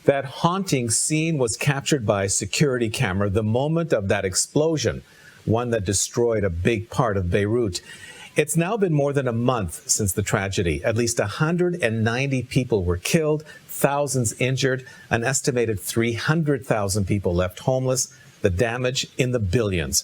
That haunting scene was captured by a security camera, the moment of that explosion, one that destroyed a big part of Beirut. It's now been more than a month since the tragedy. At least 190 people were killed, thousands injured, an estimated 300,000 people left homeless, the damage in the billions.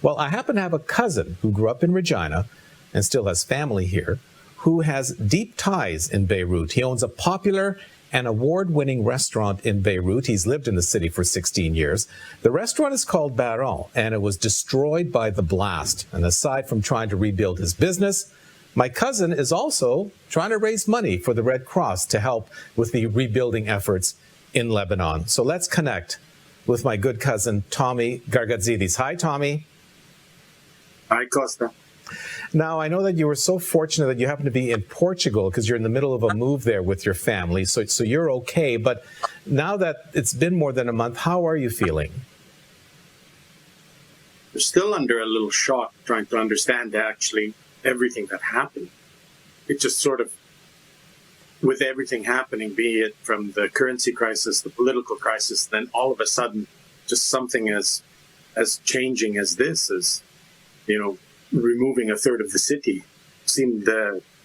Well, I happen to have a cousin who grew up in Regina and still has family here, who has deep ties in Beirut. He owns a popular and award-winning restaurant in Beirut. He's lived in the city for 16 years. The restaurant is called Baron, and it was destroyed by the blast. And aside from trying to rebuild his business, my cousin is also trying to raise money for the Red Cross to help with the rebuilding efforts in Lebanon. So let's connect with my good cousin, Tommy Gargatzidis. Hi, Tommy. Hi, Costa. Now, I know that you were so fortunate that you happen to be in Portugal because you're in the middle of a move there with your family, so you're okay. But now that it's been more than a month, how are you feeling? We're still under a little shock trying to understand actually everything that happened. It just sort of, with everything happening, be it from the currency crisis, the political crisis, then all of a sudden, just something as changing as this, as, removing a third of the city, seemed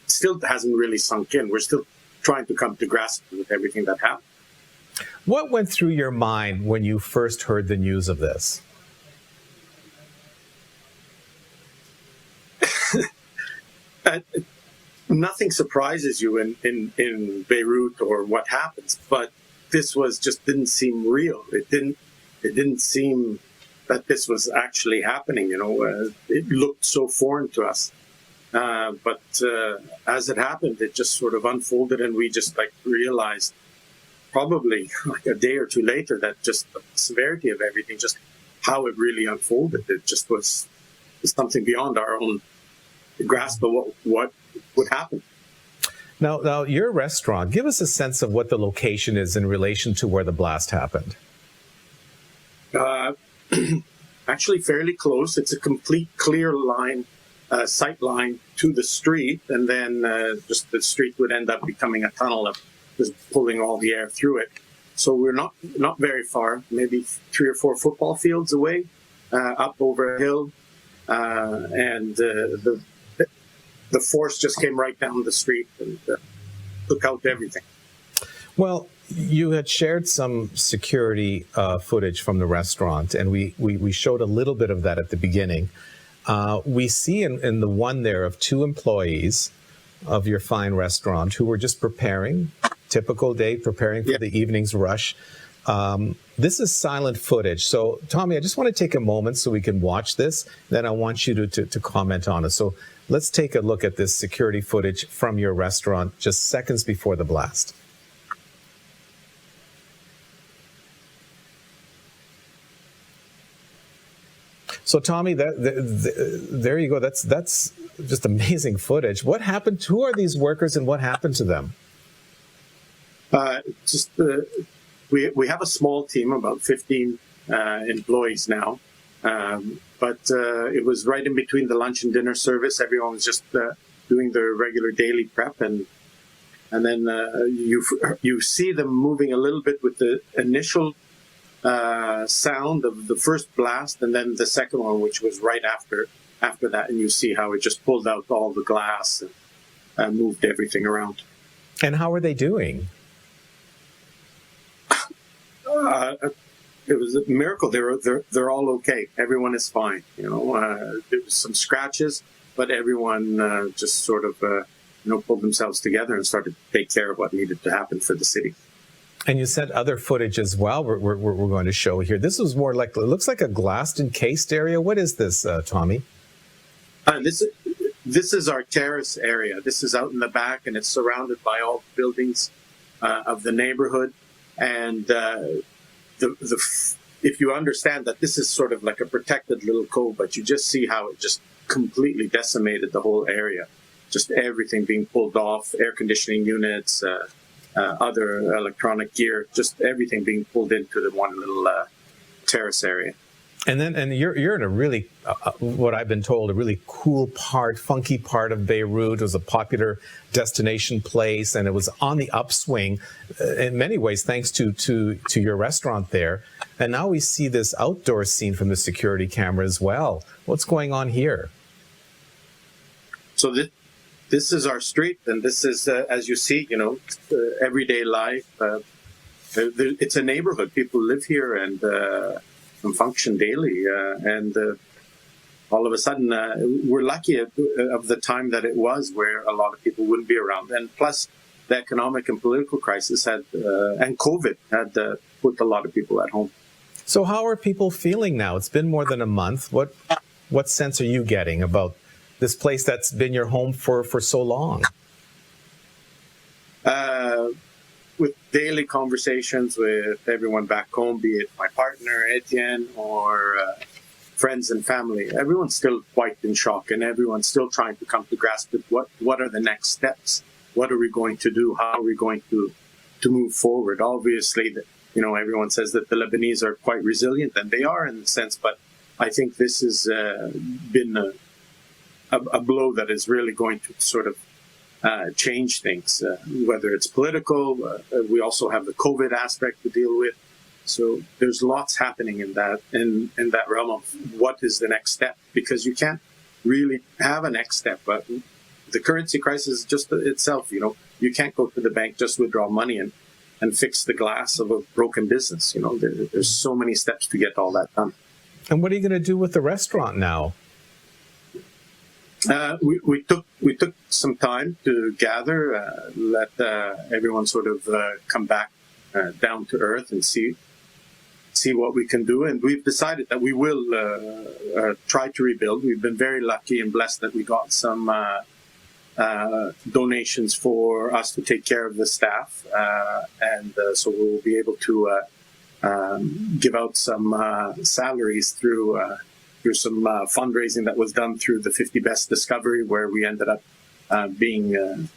still hasn't really sunk in. We're still trying to come to grasp with everything that happened. What went through your mind when you first heard the news of this? Nothing surprises you in Beirut or what happens, but this didn't seem real. It didn't seem that this was actually happening. It looked so foreign to us. But as it happened, it just sort of unfolded, and we just realized probably a day or two later that just the severity of everything, just how it really unfolded. It just was something beyond our own grasp of what would happen. Now, your restaurant, give us a sense of what the location is in relation to where the blast happened. Actually fairly close. It's a complete clear line, sight line to the street, and then just the street would end up becoming a tunnel of just pulling all the air through it. So we're not very far, maybe 3 or 4 football fields away, up over a hill, and the force just came right down the street and took out everything. Well, you had shared some security footage from the restaurant, and we showed a little bit of that at the beginning. We see in the one there of 2 employees of your fine restaurant who were just preparing, typical day, preparing for the evening's rush. This is silent footage. So, Tommy, I just want to take a moment so we can watch this. Then I want you to comment on it. So let's take a look at this security footage from your restaurant just seconds before the blast. So, Tommy, there you go. That's just amazing footage. What happened? Who are these workers, and what happened to them? We have a small team, about 15 employees now, but it was right in between the lunch and dinner service. Everyone was just doing their regular daily prep, and then you see them moving a little bit with the initial sound of the first blast, and then the second one, which was right after that, and you see how it just pulled out all the glass and moved everything around. And how are they doing? It was a miracle. They're all okay. Everyone is fine. There was some scratches, but everyone just sort of pulled themselves together and started to take care of what needed to happen for the city. And you sent other footage as well. We're going to show here. This was more like, it looks like a glassed encased area. What is this, Tommy? This is our terrace area. This is out in the back, and it's surrounded by all the buildings of the neighborhood. And if you understand that this is sort of like a protected little cove, but you just see how it just completely decimated the whole area. Just everything being pulled off, air conditioning units, other electronic gear, just everything being pulled into the one little terrace area. And you're in a really, what I've been told, a really cool part, funky part of Beirut. It was a popular destination place, and it was on the upswing in many ways, thanks to your restaurant there. And now we see this outdoor scene from the security camera as well. What's going on here? So this is our street, and this is, as you see, everyday life. It's a neighborhood. People live here and function daily. And all of a sudden, we're lucky of the time that it was where a lot of people wouldn't be around. And plus, the economic and political crisis and COVID had put a lot of people at home. So how are people feeling now? It's been more than a month. What sense are you getting about this place that's been your home for so long? With daily conversations with everyone back home, be it my partner, Etienne, or friends and family, everyone's still quite in shock, and everyone's still trying to come to grasp with what are the next steps? What are we going to do? How are we going to move forward? Obviously, everyone says that the Lebanese are quite resilient, and they are in a sense, but I think this has been a blow that is really going to sort of change things, whether it's political. We also have the COVID aspect to deal with. So there's lots happening in that realm of what is the next step, because you can't really have a next step. But the currency crisis just itself, you can't go to the bank, just withdraw money and fix the glass of a broken business. There's so many steps to get all that done. And what are you going to do with the restaurant now? We took some time to gather, let everyone sort of come back down to earth and see what we can do. And we've decided that we will try to rebuild. We've been very lucky and blessed that we got some donations for us to take care of the staff. And so we'll be able to give out some salaries through some fundraising that was done through the 50 Best Discovery, where we ended up being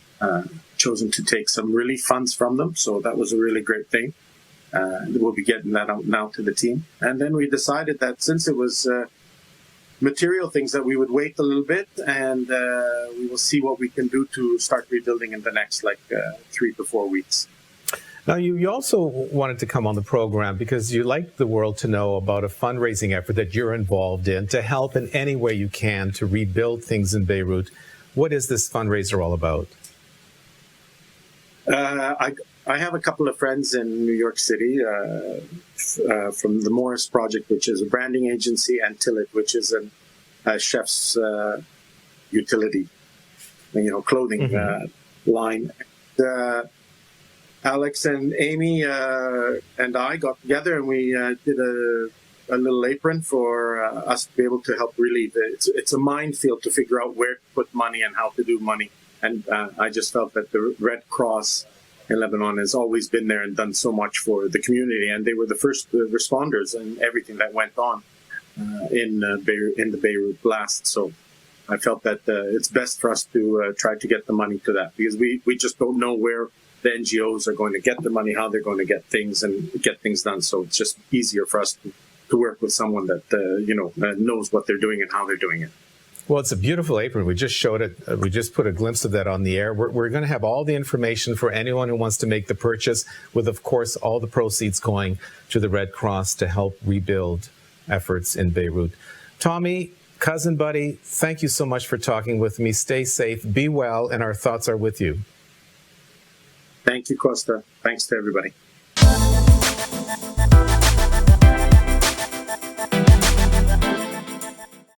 chosen to take some relief funds from them. So that was a really great thing. We'll be getting that out now to the team. And then we decided that since it was material things, that we would wait a little bit, and we will see what we can do to start rebuilding in the next 3 to 4 weeks. Now, you also wanted to come on the program because you like the world to know about a fundraising effort that you're involved in to help in any way you can to rebuild things in Beirut. What is this fundraiser all about? I have a couple of friends in New York City from the Morris Project, which is a branding agency, and Tillit, which is a chef's utility, clothing line. Alex and Amy and I got together, and we did a little apron for us to be able to help relieve it. It's a minefield to figure out where to put money and how to do money. And I just felt that the Red Cross in Lebanon has always been there and done so much for the community. And they were the first responders in everything that went on in the Beirut blast. So I felt that it's best for us to try to get the money to that, because we just don't know where the NGOs are going to get the money, how they're going to get things and get things done. So it's just easier for us to work with someone that knows what they're doing and how they're doing it. Well, it's a beautiful apron. We just showed it. We just put a glimpse of that on the air. We're going to have all the information for anyone who wants to make the purchase, with, of course, all the proceeds going to the Red Cross to help rebuild efforts in Beirut. Tommy, cousin buddy, thank you so much for talking with me. Stay safe, be well, and our thoughts are with you. Thank you, Costa. Thanks to everybody.